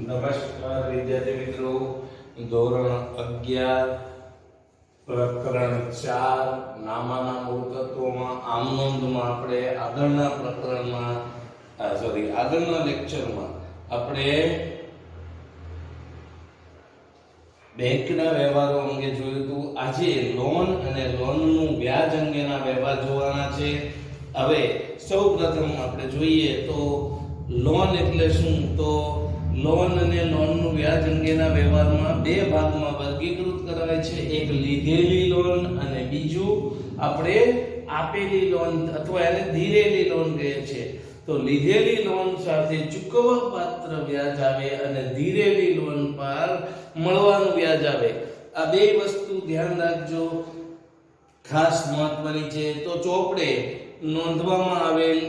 નમસ્કાર વિદ્યાર્થી મિત્રો, ધોરણ 11 પ્રકરણ 4 નામાના મૂળ તત્વોમાં આમ નોંધમાં આપણે આગળના લેક્ચરમાં આપણે બેંકના વ્યવહારો અંગે જોયું હતું. આજે લોન અને લોનનું વ્યાજ અંગેના વ્યવહાર જોવાના છે. હવે સૌપ્રથમ આપણે જોઈએ તો લોન એટલે શું? તો લોન અને લોનનું વ્યાજ અંગેના વ્યવહારમાં બે ભાગમાં વર્ગીકૃત કરાય છે. એક લીધેલી લોન અને બીજું આપણે આપેલી લોન અથવા એને ધીરેલી લોન કહે છે. તો લીધેલી લોન સાથે ચૂકવવા પાત્ર વ્યાજ આવે અને ધીરેલી લોન પર મળવાનું વ્યાજ આવે. આ બે વસ્તુ ધ્યાન રાખજો, ખાસ મહત્વની છે. તો ચોપડે નોંધવામાં આવેલ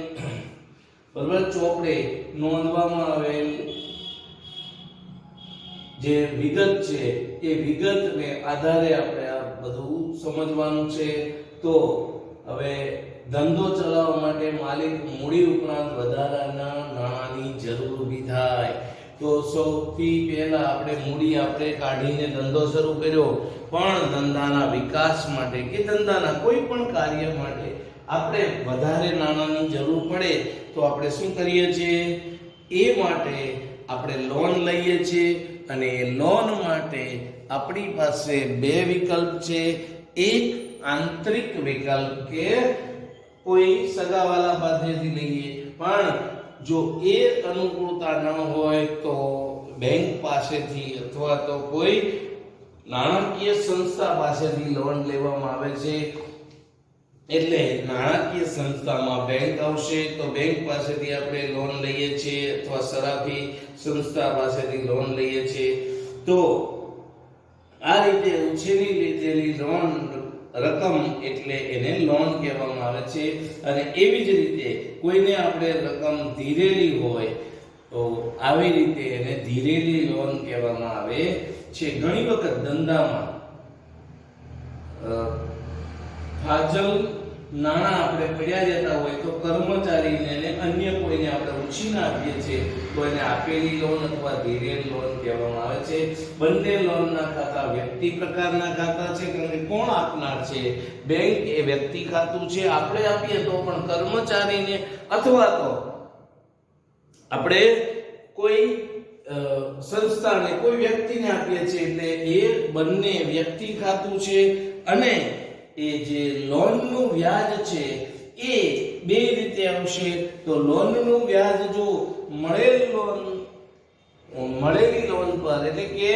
જે વિગત છે એ વિગતને આધારે આપણે આ બધું સમજવાનું છે. તો હવે ધંધો ચલાવવા માટે માલિક મૂડી ઉપરાંત વધારાના નાણાંની જરૂર ઊભી થાય. તો સૌથી પહેલા આપણે મૂડી કાઢીને ધંધો શરૂ કર્યો, પણ ધંધાના વિકાસ માટે કે ધંધાના કોઈ પણ કાર્ય માટે આપણે વધારે નાણાંની જરૂર પડે તો આપણે શું કરીએ છીએ? એ માટે આપણે લોન લઈએ છીએ. અને લોન માટે આપણી પાસે બે વિકલ્પ છે. એક આંતરિક વિકલ્પ કે કોઈ સગાવાલા પાસેથી લઈએ, પણ જો એ અનુકૂળતા ન હોય તો બેંક પાસેથી અથવા તો કોઈ નાણાકીય સંસ્થા પાસેથી લોન લેવામાં આવે છે. એટલે નાણાકીય સંસ્થામાં બેંક આવશે તો બેંક પાસેથી આપણે લોન લઈએ છીએ અથવા સરાફી સંસ્થા પાસેથી લોન લઈએ છીએ. તો આ રીતે ઉછેરી લીધેલી લોન રકમ એટલે એને લોન કહેવામાં આવે છે. અને એવી જ રીતે કોઈને આપણે રકમ ધીરેલી હોય તો આવી રીતે એને ધીરેલી લોન કહેવામાં આવે છે. ઘણી વખત ધંધામાં ફાજલ નાણાં આપણે પડ્યા જતા હોય તો કર્મચારીને અને અન્ય કોઈને આપણે ઉછીના આપીએ છીએ તો એને આપેલી લોન અથવા ધીરેલી લોન કહેવામાં આવે છે. બંને લોનના ખાતા વ્યક્તિ પ્રકારના ખાતા છે, કારણ કે કોણ આપનાર છે? બેંક એ વ્યક્તિ ખાતું છે. આપણે આપીએ તો પણ કર્મચારીને અથવા તો આપણે કોઈ સંસ્થાને કોઈ વ્યક્તિને આપીએ છીએ, એટલે એ બંને વ્યક્તિ ખાતું છે. અને એ જે લોનનું વ્યાજ છે એ બે રીતે આવશે. તો લોનનું વ્યાજ જો મળેલી લોન પર એટલે કે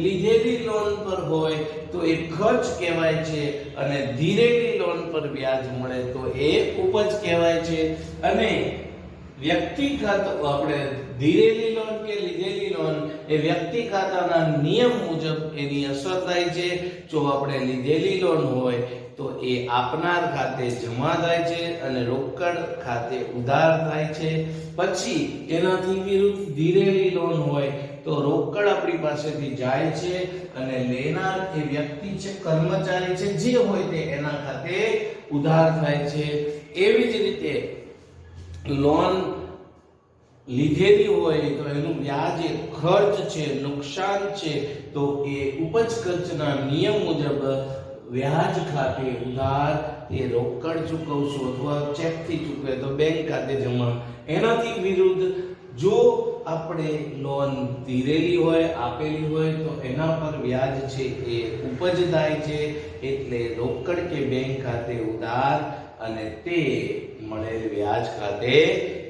લીધેલી લોન પર હોય તો એ ખર્ચ કહેવાય છે, અને ધીરેલી લોન પર વ્યાજ મળે તો એ ઉપજ કહેવાય છે. અને વ્યક્તિ ખાતું આપણે ધીરેલી લોન કે લીધેલી લોન એ વ્યક્તિ ખાતાના નિયમ મુજબ એની અસર થાય છે. જો આપણે લીધેલી લોન હોય તો એ આપનાર ખાતે જમા થાય છે અને રોકડ ખાતે ઉધાર થાય છે. પછી એનાથી વિરુદ્ધ ધીરેલી લોન હોય તો રોકડ આપણી પાસેથી જાય છે અને લેનાર એ વ્યક્તિ છે, કર્મચારી છે, જે હોય તે એના ખાતે ઉધાર થાય છે. એવી જ રીતે લોન લીધેલી હોય તો એનું વ્યાજ એ ખર્ચ છે, નુકસાન છે, તો એ ઉપજ ખર્ચના નિયમ મુજબ વ્યાજ ખાતે ઉધાર એ રોકડ ચૂકવશો અથવા ચેકથી ચૂકવે તો બેંક ખાતે જમા. એનાથી વિરુદ્ધ જો આપણે લોન ધીરેલી હોય, આપેલી હોય તો એના પર વ્યાજ છે એ ઉપજ થાય છે, એટલે રોકડ કે બેંક ખાતે ઉધાર અને તે મળેલ વ્યાજ ખાતે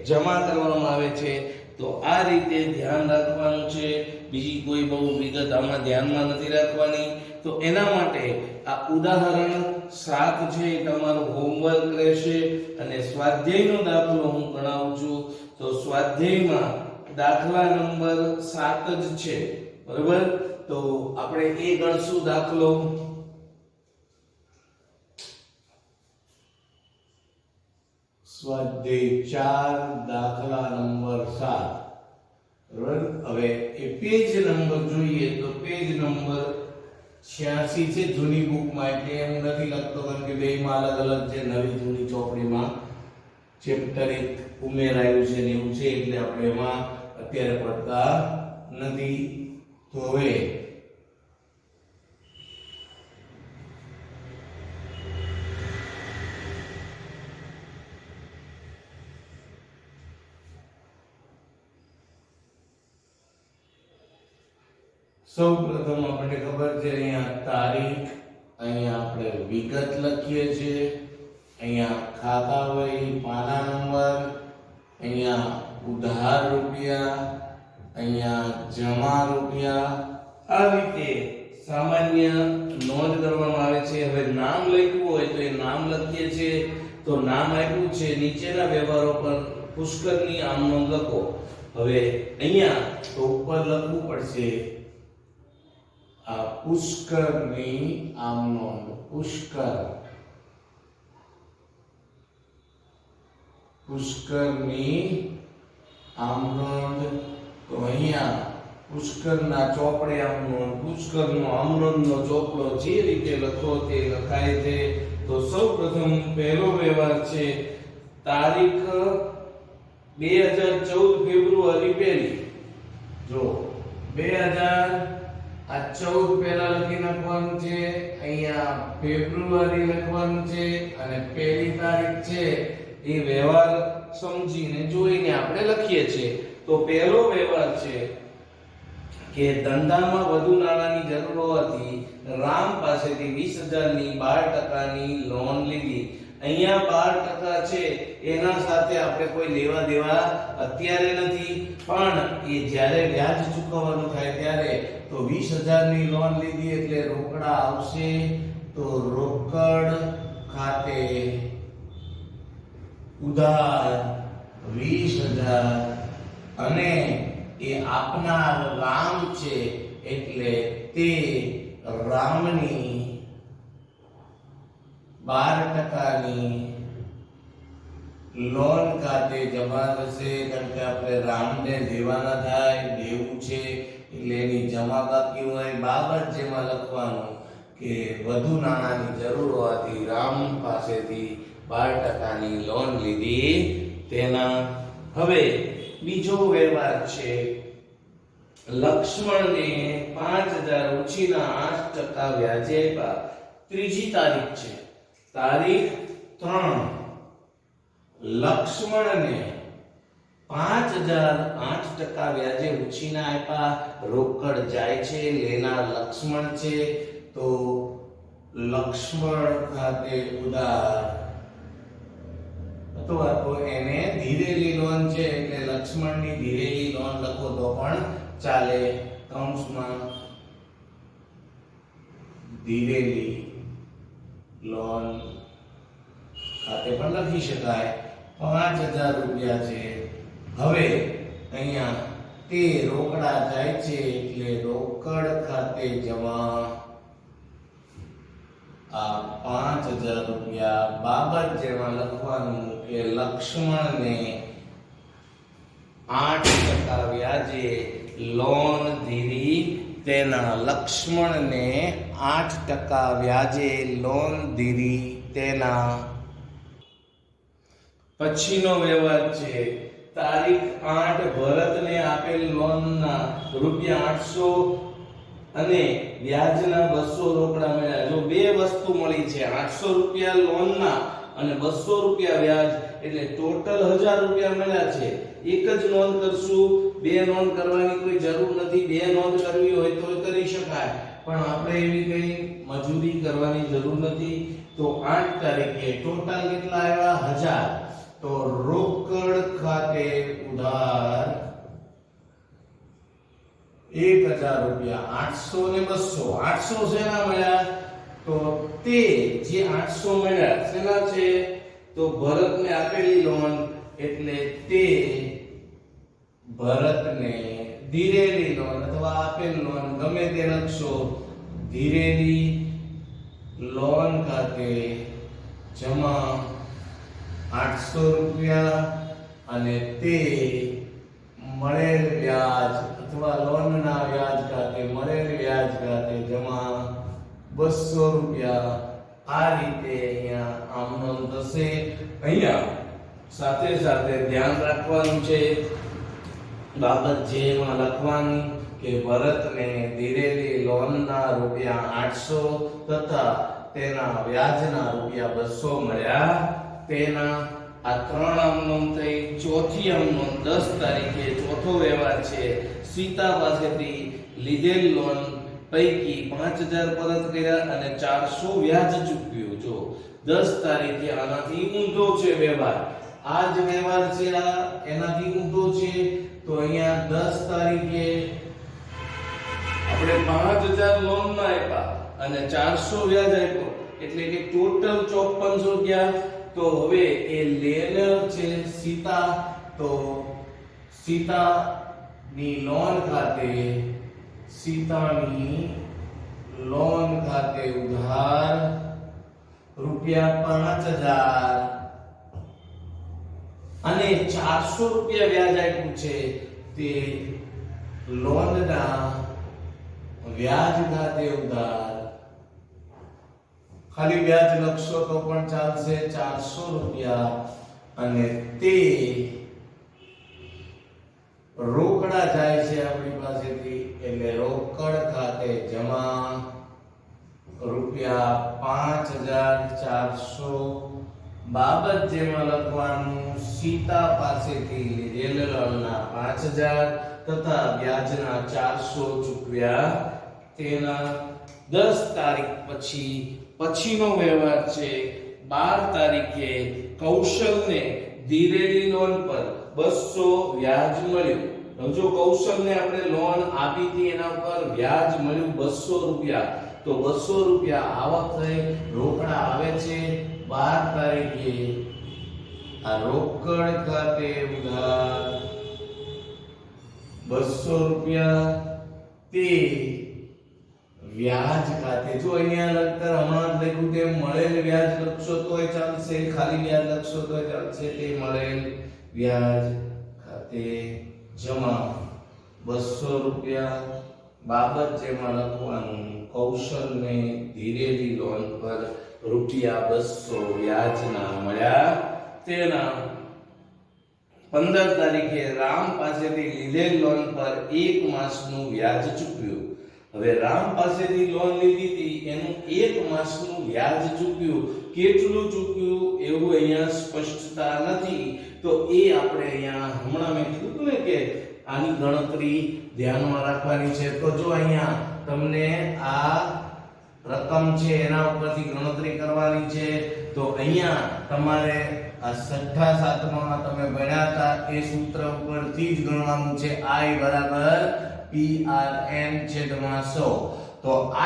જમા કરવામાં આવે છે. તો આ રીતે ધ્યાન રાખવાનું છે. બીજી કોઈ બહુ વિગત આમાં ધ્યાનમાં નથી રાખવાની. તો એના માટે આ ઉદાહરણ 7 છે એ તમારું હોમવર્ક રહેશે. અને સ્વાધ્યાયનો દાખલો હું ગણાવું છું. તો સ્વાધ્યાયમાં દાખલા નંબર 7 જ છે, બરાબર? તો આપણે એ ગણશું દાખલો. સ્વાધ્યાય 4 દાખલા નંબર 7, બરાબર? હવે એ પેજ નંબર જોઈએ તો પેજ નંબર 86 છે જૂની બુકમાં. એટલે હું નથી લખતો કારણ કે બેયમાં અલગ અલગ છે. નવી જૂની ચોપડીમાં ચેપ્ટર 1 ઉમેરાયું છે ને એવું છે, એટલે આપણે એમાં અત્યારે પડતા નથી. તો હવે સૌ પ્રથમ આપણે ખબર છે અહીંયા તારીખ, અહીંયા આપણે વિગત લખીએ છીએ, અહીંયા ખાતા વહી પાના નંબર, અહીંયા ઉધાર રૂપિયા, અહીંયા જમા રૂપિયા, આ રીતે સામાન્ય નોંધ કરવામાં આવે છે. હવે નામ લખ્યું હોય તો એ નામ લખીએ છીએ. તો નામ આપ્યું છે નીચેના વ્યવહારો પર પુષ્કરની આમ નોંધ લખો. હવે અહીંયા તો ઉપર લખવું પડશે આ પુષ્કરની આમ નોંધ. પુષ્કરની આમ નોંધ. તો અહીંયા પુષ્કરના ચોપડે આમ નોંધ, પુષ્કરનો આમ નોંધનો ચોપડો જે રીતે લખો તે લખાય છે. તો સૌપ્રથમ પહેલો વ્યવહાર છે તારીખ 2014 ફેબ્રુઆરી પહેલી. જો 2014 પહેલા લખી નાખવાનું છે, અહીંયા ફેબ્રુઆરી લખવાનું છે અને પહેલી તારીખ છે એ વ્યવહાર સમજીને જોઈને આપણે લખીએ છીએ. તો પહેલો વ્યવહાર છે કે ધંધામાં વધુ નાણાંની જરૂર હોવાથી રામ પાસેથી 20,000 ની 12% લોન લીધી. અહીંયા 12% છે એના સાથે આપણે કોઈ લેવા દેવા અત્યારે નથી, પણ એ જ્યારે વ્યાજ ચૂકવવાનું થાય ત્યારે તો 20,000 ની લોન લીધી એટલે રોકડા આવશે. તો રોકડ ખાતે ઉધાર 20,000 અને એ આપનાર રામ છે એટલે તે રામની 12% ની લોન ખાતે જમા થશે. કારણ કે આપણે રામને દેવાના થાય, દેવું છે એટલે એની જમા બાકી હોય. બાબત જેમાં લખવાનું કે વધુ નાણાંની જરૂર હોવાથી રામ પાસેથી 12% ની લોન લીધી તેના. હવે બીજો વ્યવહાર છે લક્ષ્મણને 5,000 ઉછીના 8% વ્યાજે આપ્યા. ત્રીજી તારીખ છે, તારીખ 3. લક્ષ્મણને 5,000 8% વ્યાજે ઉછીના આપ્યા. રોકડ જાય છે, લેનાર લક્ષ્મણ છે. તો લક્ષ્મણ ખાતે ઉધાર અથવા તો એને ધીરેલી લોન છે એટલે લક્ષ્મણની ધીરેલી લોન લખો તો પણ ચાલે. કૌંસમાં ધીરેલી લોન ખાતે પણ લખી શકાય. 5,000 રૂપિયા છે. હવે અહીંયા તે રોકડા જાય છે એટલે રોકડ ખાતે જમા. આ 5,000 રૂપિયા બાબત જેમાં લખવાનું કે લક્ષ્મણને 8% વ્યાજે લોન ધીરી તેના. લક્ષ્મણને 8% વ્યાજે લોન ધીરી તેના. પછીનો વ્યવહાર છે તારીખ 8 ભરતને આપેલ લોનના ₹800 અને વ્યાજના 200 રોકડા મળ્યા. જો બે વસ્તુ મળી છે, 800 રૂપિયા લોનના અને 200 રૂપિયા વ્યાજ, એટલે ટોટલ 1000 રૂપિયા મળ્યા છે. એક જ નોંધ કરશું, બે નોંધ કરવાની કોઈ જરૂર નથી. બે નોંધ કરવી હોય તો કરી શકાય, પણ આપણે એવી કઈ મજૂરી કરવાની જરૂર નથી. તો 8 તારીખે ટોટલ કેટલા આવ્યા? 1000. તો રોકડ ખાતે ઉધાર 1000 રૂપિયા. 800 ને 200. 800 શેના મળ્યા? તો તે જે 800 મળ્યા શેના છે? તો ભરતને આપેલી લોન એટલે તે ભરતને ધીરેલી લોન અથવા આપેલ લોન ગમે તે લખશો, ધીરેલી લોન ખાતે જમા 800 રૂપિયા અને તે મળેલ વ્યાજ અથવા લોનના વ્યાજ ખાતે મળેલ વ્યાજ ખાતે જમા 200 રૂપિયા. આ રીતે અહીંયા આમ નોંધ થશે. અહીંયા સાથે સાથે ધ્યાન રાખવાનું છે બાબત જે એમાં લખવાની કે ભરતને દીધેલી લોનના રૂપિયા 800 તથા તેના વ્યાજના રૂપિયા 200 મળ્યા તેના આ 3 અમનોન થઈ. ચોથી અમનોન 10 તારીખે ચોથો વ્યવહાર છે. સીતા પાસેથી લીધેલ લોન પૈકી 5000 પરત કર્યા અને 400 વ્યાજ ચૂકવ્યું. જો 10 તારીખે આનાથી ઊંધો છે વ્યવહાર. આ જ વ્યવહાર છે, આ એનાથી ઊંધો છે. તો અહીંયા 10 તારીખે આપણે 5000 લોન ના આપ્યા અને 400 વ્યાજ આપ્યો એટલે કે ટોટલ 5400 ગયા. તો હવે એ લેનર છે સીતા, તો સીતાની લોન ખાતે ઉધાર રૂપિયા 5000 અને 400 રૂપિયા વ્યાજ આપ્યું છે. તે લોનના વ્યાજ ખાતે ઉધાર, ખાલી વ્યાજ લખશો તો પણ ચાલશે, 400 રૂપિયા અને તે રોકડા જાય છે આપણી પાસેથી એટલે રોકડ ખાતે જમા રૂપિયા 5400. બાબત જેમાં લખવાનું સીતા પાસેથી લીધેલ લોનના 5000 તથા વ્યાજના 400 ચૂકવ્યા તેના 10 તારીખ પછીનો વ્યવહાર છે. 12 તારીખે કૌશલને દીધેલી લોન પર 200 વ્યાજ મળ્યું. જો કૌશલને આપણે લોન આપી હતી એના ઉપર વ્યાજ મળ્યું 200 રૂપિયા, તો 200 રૂપિયા આવક થઈ, રોકડા આવે છે. 12 તારીખે આ રોકડ ખાતે ઉધાર 200 રૂપિયા તે વ્યાજ ખાતે, જો અહીંયા લખતર હમણાં જ લખ્યું તેમ મળેલ વ્યાજ લખશો તોય ચાલશે, ખાલી વ્યાજ લખશો તોય ચાલશે. તે મળેલ વ્યાજ ખાતે જમા 200 રૂપિયા. બાબત જેમાં લખવાનું કૌશલને દીધેલી લોન પર રૂપિયા 200 વ્યાજના મળ્યા તેના 15 તારીખે રામ પાસેથી લીધેલ લોન પર 1 માસનું વ્યાજ ચૂકવ્યું. હવે રામ પાસેથી લોન લીધી હતી એનું 1 માસનું વ્યાજ ચૂકવ્યું. કેટલું ચૂકવ્યું એવું અહીંયા સ્પષ્ટતા નથી, તો એ આપણે અહીંયા હમણાં મેં કીધું ને કે આની ગણતરી ધ્યાનમાં રાખવાની છે. તો જો અહીંયા તમને આ રકમ છે એના ઉપરથી ગણતરી કરવાની છે. તો અહીંયા તમારે આ છઠ્ઠા સાતમામાં તમે ભણ્યા હતા એ સૂત્ર ઉપરથી જ ગણવાનું છે. I બરાબર PRN છેદમાં 100. તો I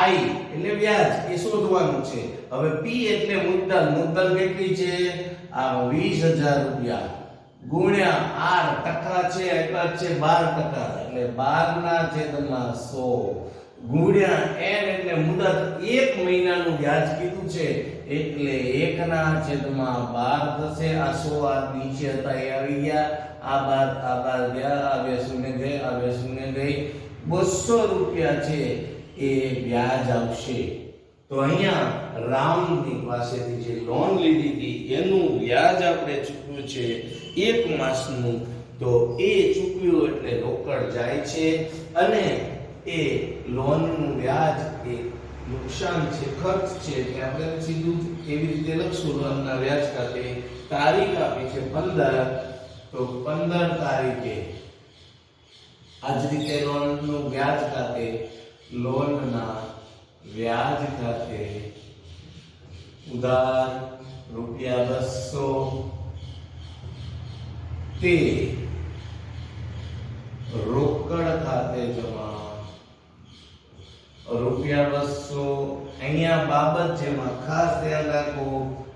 એટલે વ્યાજ એ શોધવાનું છે. હવે P એટલે મુદ્દલ કેટલી છે? આ 20000 રૂપિયા ગુણ્યા R ટકા છે એટલા છે 12%, એટલે 12 ના છેદમાં 100 ગુણ્યા N એટલે મુદત 1 મહિનાનું વ્યાજ કીધું છે એટલે 1 ના છેદમાં 12 થશે. આ 100 આ નીચે હતા એ આવી ગયા, આ 12 ગયા, આ 2 શૂન્ય ગઈ, આ 2 શૂન્ય ગઈ, 200 રૂપિયા છે એ વ્યાજ આવશે. તો અહીંયા રામની પાસેથી જે લોન લીધી હતી એનું વ્યાજ આપણે ચૂકવ્યું છે 1 માસનું, તો એ ચૂકવ્યું એટલે રોકડ જાય છે અને એ લોનનું વ્યાજ એ નુકસાન છે, ખર્ચ છે કે આપણે સીધું એવી રીતે લખશું. લોનના વ્યાજ ખાતે તારીખ આપી છે 15, તો 15 તારીખે આજ રીતે લોનનું વ્યાજ ખાતે લોનના વ્યાજ ખાતે ઉધાર રૂપિયા 200 તે રોકડ ખાતે જમા રૂપિયા 200. અહીંયા બાબત જેમાં ખાસ ધ્યાન રાખો,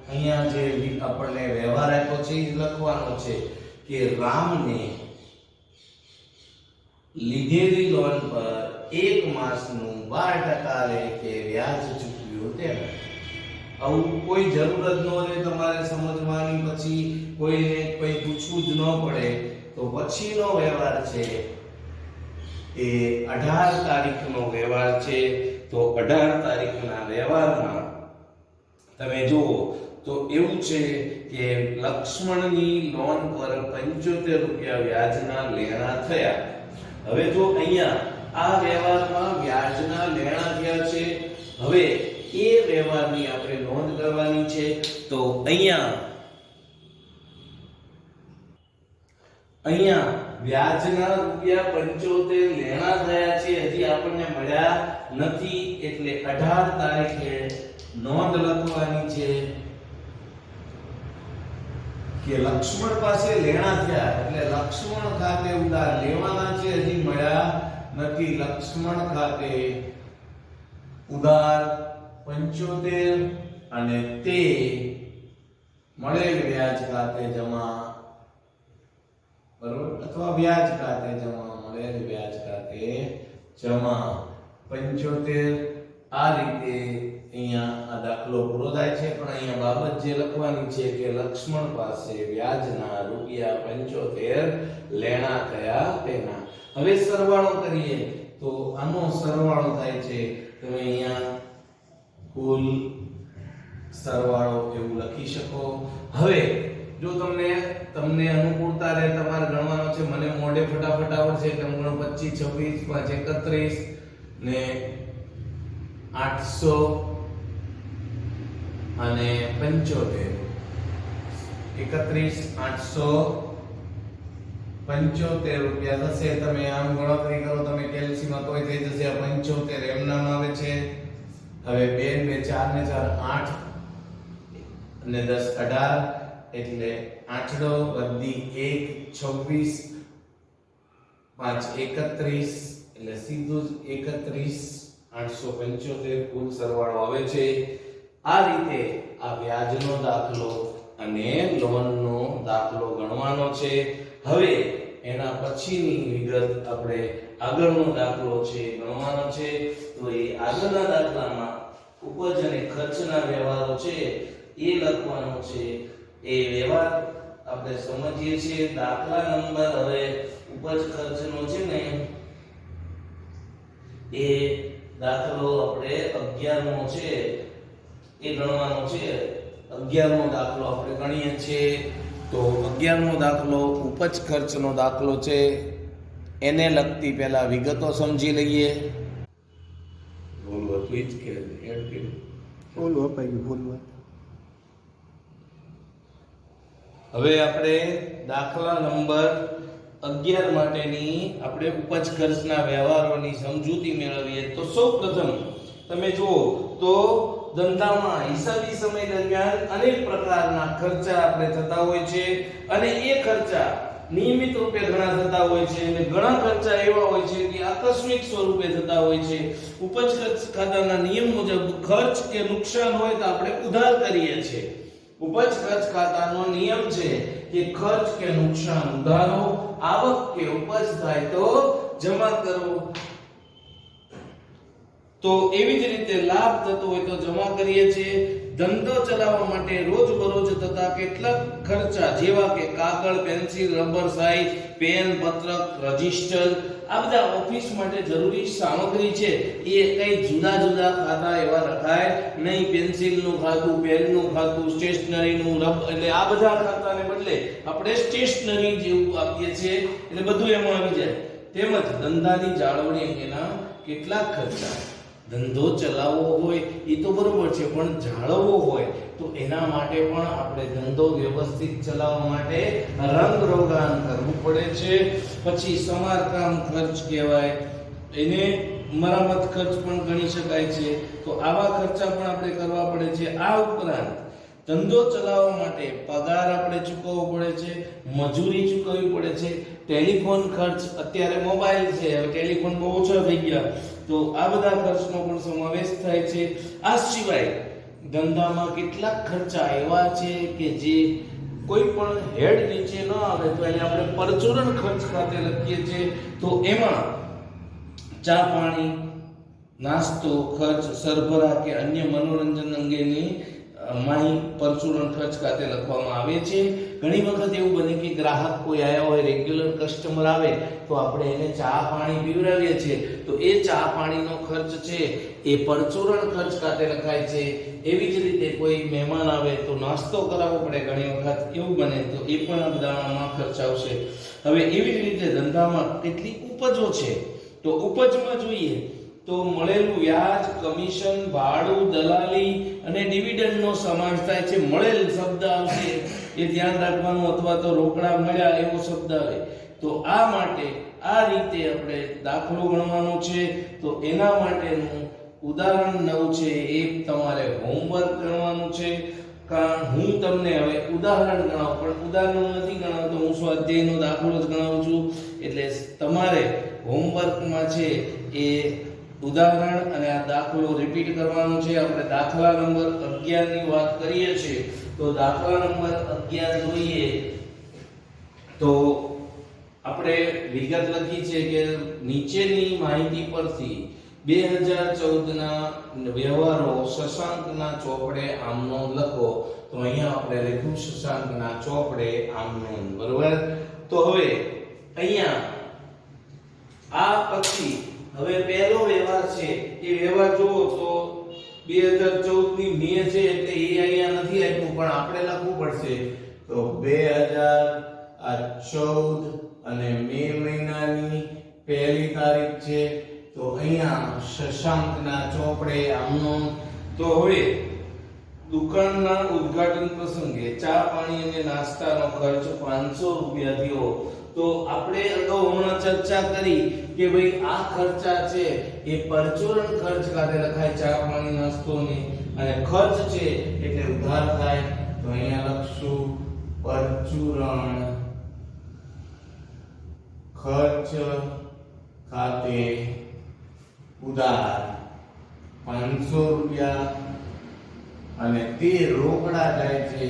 અહીંયા જે આપણને વ્યવહાર આપ્યો છે એ લખવાનો છે કે રામને લીધેલી લોન પર 1 માસનું 12% લેખે વ્યાજ ચૂકવ્યું તેમ. આવું કોઈ જરૂર જ ન રહે તમારે સમજવાની, પછી કોઈને કોઈ પૂછવું જ ન પડે. તો પછીનો વ્યવહાર છે એ 18 તારીખનો વ્યવહાર છે. તો 18 તારીખના વ્યવહારમાં તમે જુઓ તો એવું છે કે લક્ષ્મણની લોન પર 75 રૂપિયા વ્યાજના લેણા થયા. હવે જો અહીંયા આ વ્યવહારમાં વ્યાજના લેણા થયા છે. હવે એ વ્યવહારની આપણે નોંધ કરવાની છે. તો અહીંયા વ્યાજના રૂપિયા 75 લેણા થયા છે, હજી આપણને મળ્યા નથી, એટલે 18 તારીખે નોંધ લખવાની છે કે લક્ષ્મણ પાસે લેણા થયા, એટલે લક્ષ્મણ ખાતે ઉધાર લેવાના છે, હજી મળ્યા નથી. લક્ષ્મણ ખાતે ઉધાર 75 અને તે મળેલ વ્યાજ ખાતે જમા, બરોબર, અથવા વ્યાજ ખાતે જમા, મળેલ વ્યાજ ખાતે જમા 75. આ રીતે અહીંયા આ દાખલો પૂરો થાય છે. પણ અહીંયા બાબત જે લખવાની છે કે લક્ષ્મણ પાસે વ્યાજના રૂપિયા 75 લેણા થયા તેના. હવે સરવાળો કરીએ તો આનો સરવાળો થાય છે. તમે અહીંયા કુલ સરવાળો એવું લખી શકો. હવે જો તમને અનુકૂળતા રહે, તમારે ગણવાનો છે, મને મોઢે ફટાફટ આવડશે, તમે ગણો 25 26 5 31 ને 800 અને 75 31 875 રૂપિયા થશે. તમે આમ ગણતરી કરો, તમે કેલ્સીમાં તોય થઈ જશે. આ 75 એમ નામ આવે છે. હવે 2 ને 4 ને 4 8 અને 10 18 એટલે 8 વધી 1 26 5 31 એટલે સીધું જ 31 875 કુલ સરવાળો આવે છે. આ રીતે આ વ્યાજનો દાખલો અને લોનનો દાખલો ગણવાનો છે. હવે એના પછીની વિગત આપણે આગળનો દાખલો છે ગણવાનો છે. તો એ આગળના દાખલામાં ઉપજ અને ખર્ચના વ્યવહારો છે એ લખવાનો છે. એ વ્યવહાર આપણે સમજીએ છીએ. દાખલા નંબર હવે ઉપજ ખર્ચનો છે ને, એ દાખલો આપણે 11મો છે એ ગણવાનો છે. 11મો દાખલો આપણે ગણીએ છીએ. તો 11મો દાખલો ઉપજ ખર્ચનો દાખલો છે. એને લગતી પહેલા વિગતો સમજી લઈએ. બોલવા તું જ કે એડ કે બોલવા પાઈ બોલવા. હવે આપણે દાખલા નંબર 11 માટેની આપણે ઉપજ ખર્ચના વ્યવહારોની સમજૂતી મેળવીએ. તો સૌપ્રથમ તમે જુઓ તો ધંધામાં હિસાબી સમય દરમિયાન અનેક પ્રકારના ખર્ચા આપણે થતા હોય છે, અને એ ખર્ચા નિયમિત રૂપે ઘણા થતા હોય છે, અને ઘણા ખર્ચા એવા હોય છે કે આકસ્મિક સ્વરૂપે થતા હોય છે. ઉપજ ખર્ચ ખાતાના નિયમ મુજબ ખર્ચ કે નુકસાન હોય તો આપણે ઉધાર કરીએ છીએ. ઉપજ ખર્ચ ખાતાનો નિયમ છે કે ખર્ચ કે નુકસાન ઉધારો, આવક કે ઉપજ થાય તો જમા કરવો. તો એવી જ રીતે લાભ થતો હોય તો જમા કરીએ છીએ. ધંધો ચલાવવા માટે રોજબરોજ થતા કેટલાક ખર્ચા જેવા કે કાગળ, પેન્સિલ, રબર, શાઈ, પેન, પત્રક, રજિસ્ટર, આ બધા ઓફિસ માટે જરૂરી સામગ્રી છે, એ કઈ જુદા જુદા ખાતા એવા રખાય નહીં. પેન્સિલનું ખાતું, પેનનું ખાતું, સ્ટેશનરીનું, એટલે આ બધા ખાતાને બદલે આપણે સ્ટેશનરી જેવું આપીએ છીએ, એટલે બધું એમાં આવી જાય. તેમજ ધંધાની જાળવણી અંગેના કેટલાક ખર્ચા. ધંધો ચલાવવો હોય એ તો બરોબર છે, પણ જાળવવો હોય તો એના માટે પણ આપણે ધંધો વ્યવસ્થિત ચલાવવા માટે રંગરોગાન કરવું પડે છે. પછી સમારકામ ખર્ચ કહેવાય, એને મરામત ખર્ચ પણ ગણી શકાય છે. તો આવા ખર્ચા પણ આપણે કરવા પડે છે. આ ઉપરાંત ધંધો ચલાવવા માટે પગાર આપણે ચૂકવવો પડે છે, મજૂરી ચૂકવવી પડે છે, ટેલિફોન ખર્ચ, અત્યારે મોબાઈલ છે, હવે ટેલિફોન બહુ ઓછા થઈ ગયા, તો આ બધા ખર્ચનો પણ સમાવેશ થાય છે. આ સિવાય ધંધામાં કેટલાક ખર્ચા એવા છે કે જે કોઈ પણ હેડ નીચે ન આવે તો એને આપણે પરચુરણ ખર્ચ ખાતે લખીએ છીએ. તો એમાં ચા પાણી, નાસ્તો ખર્ચ, સરભરા કે અન્ય મનોરંજન અંગેની માહી પરચુરણ ખર્ચ ખાતે લખવામાં આવે છે. ઘણી વખત એવું બને કે ગ્રાહક કોઈ આયા હોય, રેગ્યુલર કસ્ટમર આવે તો આપણે એને ચા પાણી પીવડાવીએ છીએ, તો એ ચા પાણીનો ખર્ચ છે એ પરચુરણ ખર્ચ ખાતે લખાય છે. એવી જ રીતે કોઈ મહેમાન આવે તો નાસ્તો કરાવવો પડે, ઘણી વખત એવું બને તો એ પણ આ બધામાં ખર્ચ આવશે. હવે એવી જ રીતે ધંધામાં કેટલી ઉપજો છે તો ઉપજમાં જોઈએ તો મળેલું વ્યાજ, કમિશન, ભાડું, દલાલી અને ડિવિડન્ડનો સમાવેશ થાય છે. મળેલ શબ્દ આવશે એ ધ્યાન રાખવાનું, અથવા તો રોકડા મળ્યા એવો શબ્દ આવે. તો આ માટે આ રીતે આપણે દાખલો ગણવાનો છે. તો એના માટેનું ઉદાહરણ 9 છે એ તમારે હોમવર્ક ગણવાનું છે. કારણ હું તમને હવે ઉદાહરણ ગણાવું, પણ ઉદાહરણ નથી ગણાવતો, હું સ્વાધ્યાયનો દાખલો જ ગણાવું છું. એટલે તમારે હોમવર્કમાં છે એ ઉદાહરણ અને આ દાખલો રિપીટ કરવાનો છે. આપણે દાખલા નંબર 11 ની વાત કરીએ છીએ. તો દાખલા નંબર 11 જોઈએ તો આપણે વિગત લખી છે કે નીચેની માહિતી પરથી 2014 ના વ્યવહારો શશાંકના ચોપડે આમનો લખો. તો અહીંયા આપણે લખ્યું શશાંકના ચોપડે આમનો, બરોબર. તો હવે અહીંયા આ પછી હવે પહેલો વ્યવહાર છે એ વ્યવહાર જુઓ તો 2014 ની મે છે એટલે એ અહીંયા નથી આપ્યું, પણ આપણે લખવું પડશે. તો 2014 અને મે મહિનાની પહેલી તારીખ છે. તો અહીંયા શશાંકના ચોપડે આમનો. તો હવે દુકાનના ઉદ્ઘાટન પ્રસંગે ચા પાણી અને નાસ્તાનો ખર્ચ 500 રૂપિયા થયો. તો આપણે અગાઉ હમણાં ચર્ચા કરી કે ભાઈ આ ખર્ચા છે એ પરચુરણ ખર્ચ ખાતે લખાય, ચા પાણી નાસ્તોની, અને ખર્ચ છે એટલે ઉધાર થાય. તો અહીંયા લખશું પરચુરણ ખર્ચ ખાતે ઉધાર 500 રૂપિયા, અને તે રોકડા જાય છે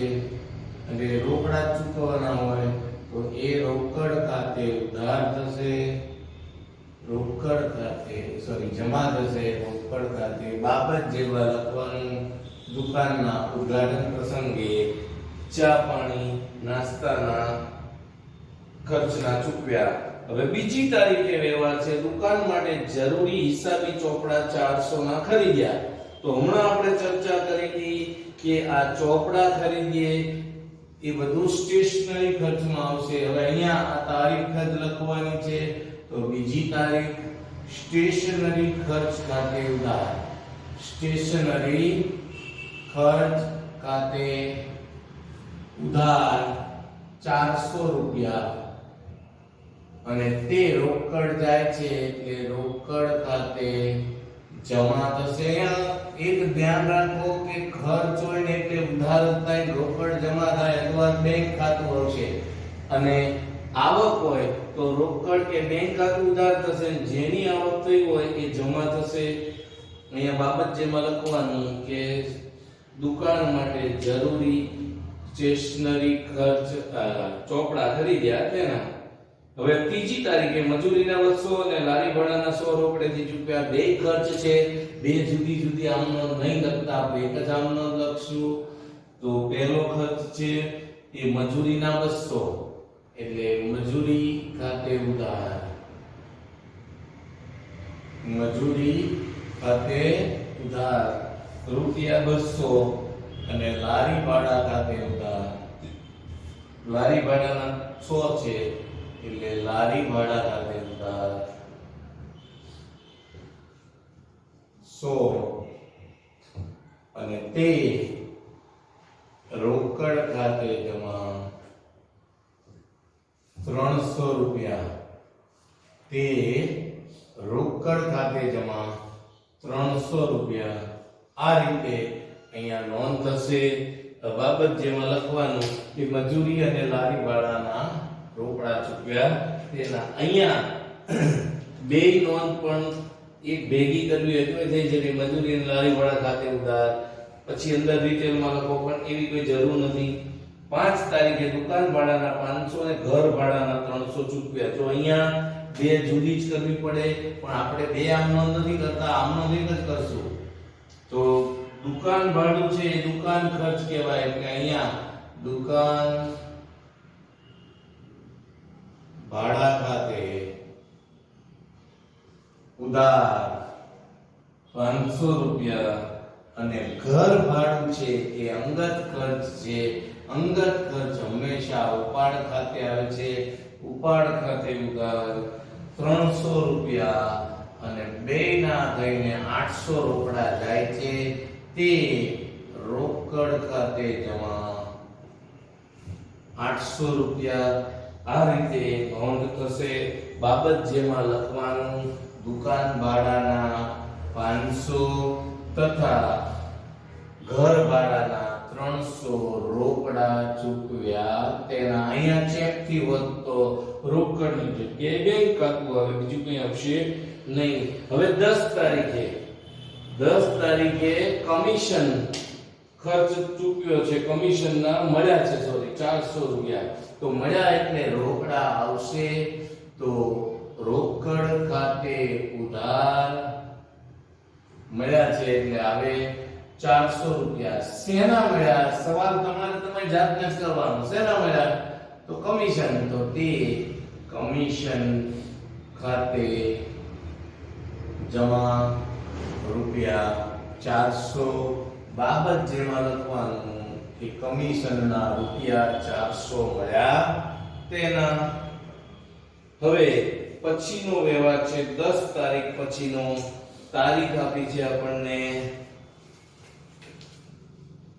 અને રોકડા ચૂકવવાના હોય તો એ રોકડ ખાતે ઉધાર થશે, રોકડ ખાતે જમા થશે, રોકડ ખાતે બાબત જેવા લખવાનું. દુકાનના ઉદ્ઘાટન પ્રસંગે ચા પાણી નાસ્તાના ખર્ચના ચૂકવ્યા. હવે બીજી તારીખે વ્યવહાર છે. દુકાન માટે જરૂરી હિસાબી ચોપડા 400 ના ખરીદ્યા. તો હમણાં આપણે ચર્ચા કરી હતી કે આ ચોપડા ખરીદીએ એ બધું સ્ટેશનરી ખર્ચમાં આવશે. હવે અહીંયા આ તારીખ જ લખવાની છે. તો બીજી તારીખ સ્ટેશનરી ખર્ચ ખાતે ઉધાર, સ્ટેશનરી ખર્ચ ખાતે ઉધાર 400 રૂપિયા, અને તે રોકડ જાય છે એટલે રોકડ ખાતે જમા થશે. અહીંયા એક ધ્યાન રાખો કે ખર્ચ હોય ને એટલે ઉધાર થાય, રોકડ જમા થાય અથવા બેંક ખાતું આવશે, અને આવક હોય તો રોકડ કે બેંક ખાતું ઉધાર થશે. જેની આવક થઈ હોય એ જમા થશે. અહીંયા બાબત જેમાં લખવાનું કે દુકાન માટે જરૂરી સ્ટેશનરી ખર્ચ ચોપડા ખરીદ્યા તેના. હવે ત્રીજી તારીખે મજૂરીના 200 અને લારી ભાડાના 100 રોકડેથી ચૂકવ્યા. બે ખર્ચ છે, બે જુદી જુદી આમનો નહીં લખતા, આપણે એક જ આમનો લખશું. તો પહેલો ખર્ચ છે એ મજૂરીના 200 એટલે મજૂરી ખાતે ઉધાર, મજૂરી ખાતે ઉધાર રૂપિયા 200, અને લારી ભાડા ખાતે ઉધાર, લારી ભાડાના 100 છે એટલે લારી ભાડા ખાતે ઉધાર 100, અને તે રોકડ ખાતે જમા 300 રૂપિયા, તે રોકડ ખાતે જમા 300 રૂપિયા. આ રીતે અહીંયા નોંધ થશે. બાબત જેમાં લખવાનું કે મજૂરી અને લારી ભાડાના રોકડા ચૂકવ્યા તેના. અહીંયા બે નોંધ પણ એક ભેગી કરવી હોય તો થઈ જશે. મજૂરી અને લારી ભાડા ખાતે ઉધાર, પછી અંદર ડિટેલમાં લખો, પણ એવી કોઈ જરૂર નથી. 5 તારીખે દુકાન ભાડાના 500 અને ઘર ભાડાના 300 ચૂકવ્યા. તો અહીંયા બે જુદી જ કરવી પડે, પણ આપણે બે આમ નોંધ નથી કરતા, આમ નોંધ એક જ કરશું. તો દુકાન ભાડું છે એ દુકાન ખર્ચ કહેવાય, એટલે અહીંયા દુકાન ભાડા ખાતે ઉધાર 500 રૂપિયા, અને ઘર ભાડું છે એ અંગત ખર્ચ છે. અંગત ખર્ચ હંમેશા ઉપાડ ખાતે આવે છે, ઉપાડ ખાતે ઉધાર 300 રૂપિયા અને બેયના થઈને 800 રોકડા જાય છે તે રોકડ ખાતે જમા 800 રૂપિયા આ રીતે નોંધ થશે બાબત જેમાં લખવાનું દુકાન ભાડાના 500 તથા ઘર ભાડાના 300 રોકડા ચૂકવ્યા તેના અહીંયા ચેક થી વધતો રોકડની જગ્યાએ બેંક ખાતું આવે બીજું કંઈ આવશે નહીં હવે 10 તારીખે કમિશન ખર્ચ ચૂક્યો છે કમિશનના મળ્યા છે 400 રૂપિયા તો મળ્યા એટલે રોકડા આવશે તો રોકડ ખાતે ઉધાર મળ્યા છે એટલે આવે 400 રૂપિયા શેના મળ્યા સવાલ તમારી જાતને જ કરવાનો શેના મળ્યા તો કમિશન તો તે કમિશન ખાતે જમા રૂપિયા 400 બાબત જેમાં લખવાનું કે કમિશનના રૂપિયા 400 મળ્યા તેના હવે પછીનો વ્યવહાર છે 10 તારીખ પછીનો તારીખ આપી છે આપણને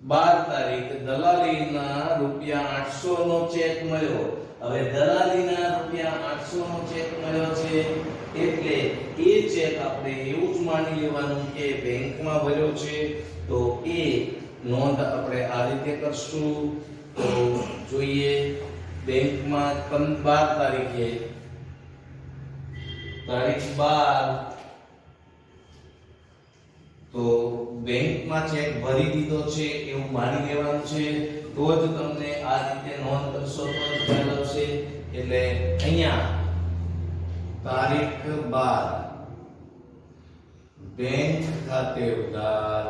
12 તારીખ દલાલીના રૂપિયા 800 નો ચેક મળ્યો હવે દલાલીના રૂપિયા 800 નો ચેક મળ્યો છે એટલે એ ચેક આપણે એવું જ માની લેવાનું કે બેંકમાં ભર્યો છે તો એ નોંધ આપણે આ રીતે કરશું તો જોઈએ બેંકમાં 12 તારીખે તારીખ 12 તો બેંકમાં ચેક ભરી દીધો છે એવું માની લેવાનું છે તો જ તમને આ રીતે નોંધ કરશો તો જ ખ્યાલ આવશે એટલે અહીંયા તારીખ 12 બેંક ખાતે ઉધાર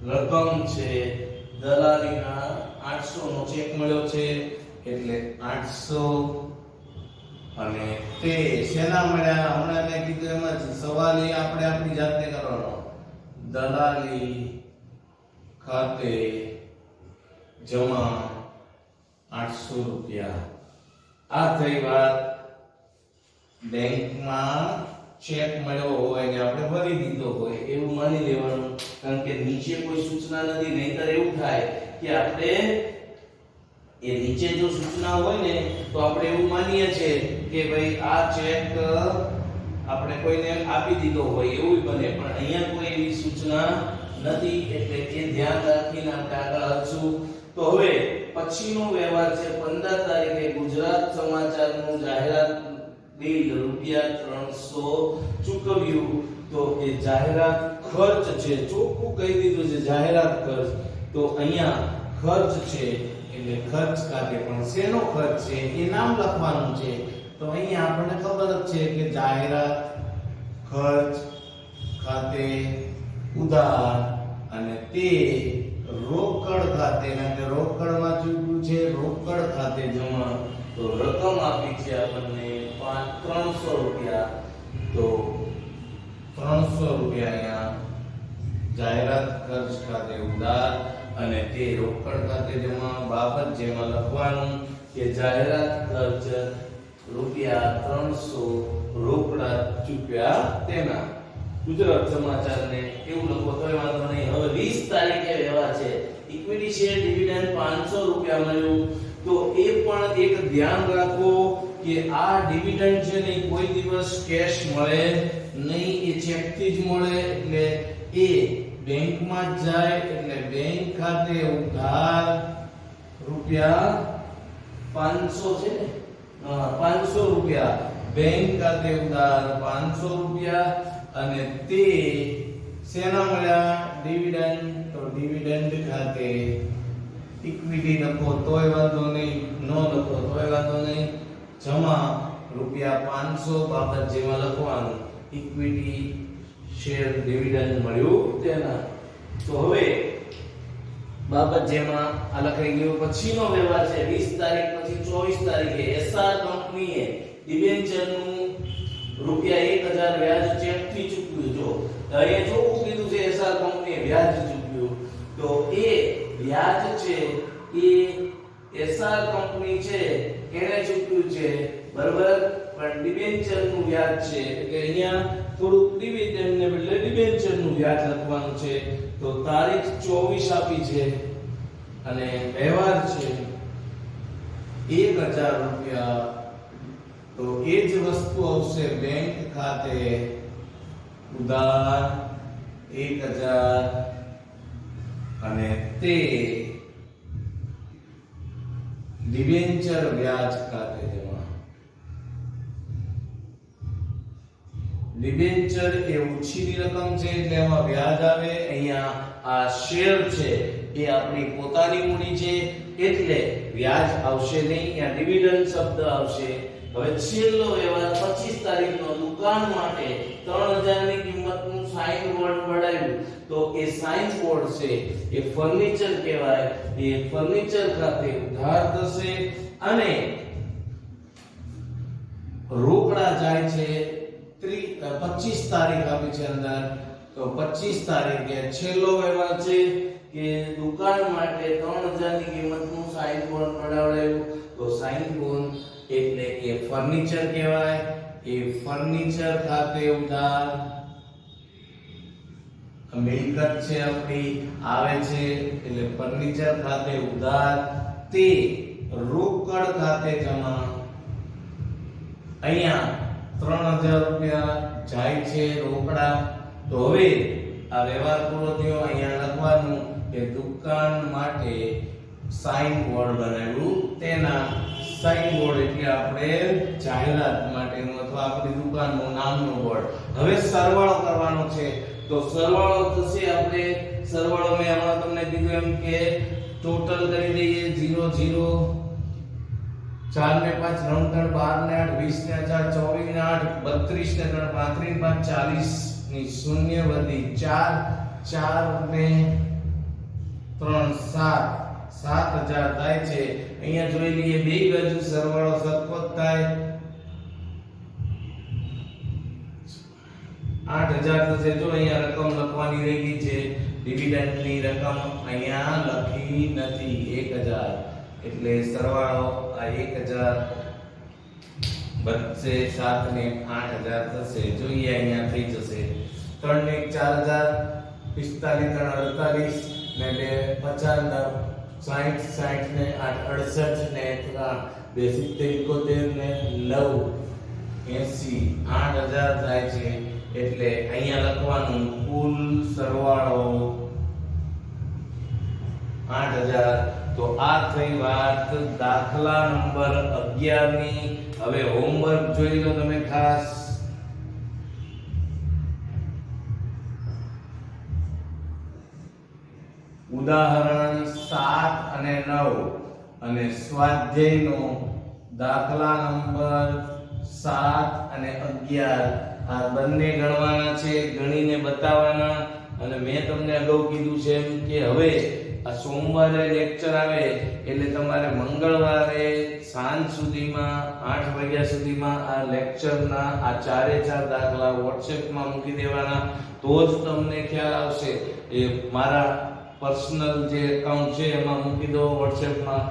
રકમ છે દલાલીના 800 નો ચેક મળ્યો છે એટલે 800 અને તે શેના મળ્યા હમણાં મેં કીધું એમ જ સવાલ એ આપણે આપણી જાતને કરવાનો દલાલી ખાતે જમા 800 રૂપિયા આ થઈ વાત બેંકમાં ચેક મળ્યો હોય ને આપણે ભરી દીધો હોય એવું માની લેવાનું કારણ કે નીચે કોઈ સૂચના નથી નહીંતર એવું થાય કે આપણે એ નીચે જો સૂચના હોય ને તો આપણે એવું માનીએ છીએ કે ભાઈ આ ચેક આપણે કોઈને આપી દીધો હોય એવું બને પણ અહીંયા કોઈ એવી સૂચના નથી એટલે એ ધ્યાન રાખીને આપણે આગળ વધશું તો હવે પછીનો વ્યવહાર છે 15 તારીખે ગુજરાત સમાચારનું જાહેરાત બિલ રૂપિયા 300 ચૂકવ્યું તો એ જાહેરાત ખર્ચ છે ચોખ્ખું કહી દીધું છે જાહેરાત ખર્ચ તો અહીંયા ખર્ચ છે એટલે ખર્ચ ખાતે પણ શેનો ખર્ચ છે એ નામ લખવાનું છે તો અહીંયા આપણને ખબર જ છે કે જાહેરાત ખર્ચ ખાતે ઉધાર અને તે રોકડ ખાતે કે રોકડમાં ચૂક્યું છે રોકડ ખાતે જમા તો રકમ આપી છે આપણને 300 રૂપિયા તો 300 રૂપિયા અહીંયા જાહેરાત ખર્ચ ખાતે ઉધાર અને તે રોકડ ખાતે જમા બાબત જેમાં લખવાનું કે જાહેરાત ખર્ચ રૂપિયા 300 રોકડા ચૂક્યા તેના ગુજરાત સમાચારને એવું લખો તો વાંધો નહીં હવે 20 તારીખે વ્યવહાર છે ઇક્વિટી શેર ડિવિડન્ડ 500 રૂપિયા મળ્યું તો એ પણ એક ધ્યાન રાખો કે આ ડિવિડન્ડ છે ને કોઈ દિવસ કેશ મળે નહીં એ ચેક થી જ મળે એટલે એ બેંકમાં જાય એટલે બેંક ખાતે ઉધાર રૂપિયા 500 છે ને 500 રૂપિયા બેંક ખાતે ઉધાર 500 રૂપિયા અને તે શેના મળ્યા ડિવિડન્ડ તો ડિવિડન્ડ ખાતે ઇક્વિટી લખો તોય વાંધો નહીં નો લખો તોય વાંધો નહીં જમા રૂપિયા 500 બાબત જેમાં લખવાનું ઇક્વિટી શેર ડિવિડન્ડ મળ્યું તેના તો હવે બાબત જેમાં આ લખાઈ ગયું પછીનો વ્યવહાર છે 20 તારીખ પછી 24 તારીખે એસઆર કંપનીએ ડિબેન્ચરનું રૂપિયા 1000 વ્યાજ ચેક થી ચૂકવ્યું જો અહીંયા ચોખ્ખું કીધું છે એસઆર કંપનીએ વ્યાજ ચૂકવ્યું તો એ વ્યાજ છે એ એસઆર કંપની છે એને ચૂકવ્યું છે, બરાબર, પણ ડિબેન્ચર નું વ્યાજ છે એટલે અહીંયા થોડુંક ડિવિડન્ડ ને બદલે ડિબેન્ચર નું વ્યાજ લખવાનું છે. તો તારીખ 24 આપી છે અને વ્યવહાર છે 1000 રૂપિયા. તો એ જ વસ્તુ આવશે બેંક ખાતે ઉધાર 1000 અને તે ડિબેન્ચર વ્યાજ ખાતે જમા. ડિબેન્ચર એ ઉછીની રકમ છે એટલે એમાં વ્યાજ આવે. અહીંયા આ શેર છે એ આપણી પોતાની મૂડી છે એટલે વ્યાજ આવશે નહીં, અહીંયા ડિવિડન્ડ શબ્દ આવશે. હવે છેલ્લો વ્યવહાર 25 તારીખનો દુકાન માટે 3000 ની કિંમતનું સાઇન બોર્ડ પડાવ્યું. તો એ સાઇન બોર્ડ છે એ ફર્નિચર કહેવાય. એ ફર્નિચર ખાતે ઉધાર થશે અને રોકડા જાય છે 25 તારીખ આપી છે અંદર. તો 25 તારીખે છેલ્લો વ્યવહાર છે કે દુકાન માટે 3000 ની કિંમતનું સાઇન બોર્ડ પડાવડાવ્યું. તો સાઇન બોર્ડ એટલે એ ફર્નિચર કહેવાય. એ ફર્નિચર ખાતે ઉધાર મિલકત છે આપણી આવે છે એટલે ફર્નિચર ખાતે ઉધાર તે રોકડ ખાતે જમા. અહીંયા 3000 રૂપિયા જાય છે રોકડા. તો હવે આ વ્યવહાર પૂરો થયો. અહીંયા લખવાનું કે દુકાન માટે સાઇન બોર્ડ બનાવ્યું. તેના સાઇન બોર્ડ એટલે આપણે જાહેરાત માટેનું અથવા આપણી દુકાનનું નામનું બોર્ડ. હવે સરવાળો કરવાનો છે. તો સરવાળો થશે આપણે સરવાળો મેં હમણાં તમને કીધું એમ કે ટોટલ કરી દઈએ 0 0 4 ને 5 9 3 12 ને 8 20 ને 4 24 ને 8 32 ને 3 35 40 ની શૂન્ય વધી 4 4 ને 3 7 7000 થાય છે. અહીંયા જોઈ લઈએ બે બાજુ સરવાળો સરખો થાય 8000 થશે. જો અહીંયા રકમ લખવાની રહી ગઈ છે ડિવિડન્ડ ની રકમ અહીંયા લખી નથી 1000 એટલે સરવાળો આ 1000 બચશે 7 ને 8000 થશે. જોઈએ અહીંયા થઈ જશે 3 ને 4000 45 3 48 ને 2 50 60 ને 8 68 ને 3 2 70 71 ને 9 80 8000 થાય છે. એટલે અહીંયા લખવાનું કુલ સરવાળો 8000. તો આ થઈ વાત દાખલા નંબર 11 ની. હવે હોમવર્ક જોઈ લો તમે ખાસ. ઉદાહરણ 7 અને 9 અને સ્વાધ્યાયનો દાખલા નંબર 7 અને 11 આ બંને ગણવાના છે, ગણીને બતાવવાના. અને મેં તમને અગાઉ કીધું છે એમ કે હવે આ સોમવારે લેક્ચર આવે એટલે તમારે મંગળવારે સાંજ સુધીમાં 8 વાગ્યા સુધીમાં આ લેક્ચરના આ 4 દાખલા WhatsApp-માં મૂકી દેવાના. તો જ તમને ખ્યાલ આવશે. એ મારા પર્સનલ જે એકાઉન્ટ છે એમાં મૂકી દો WhatsApp-માં,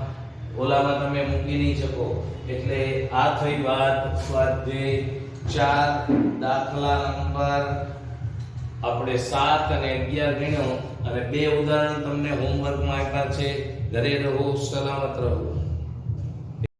ઓલામાં તમે મૂકી નહીં શકો. એટલે આ થઈ વાત સ્વાધ્યાય 4 દાખલા નંબર આપણે 7 અને 11 ગણ્યો અને 2 ઉદાહરણ તમને હોમવર્કમાં આપ્યા છે. ઘરે રહો, સલામત રહો.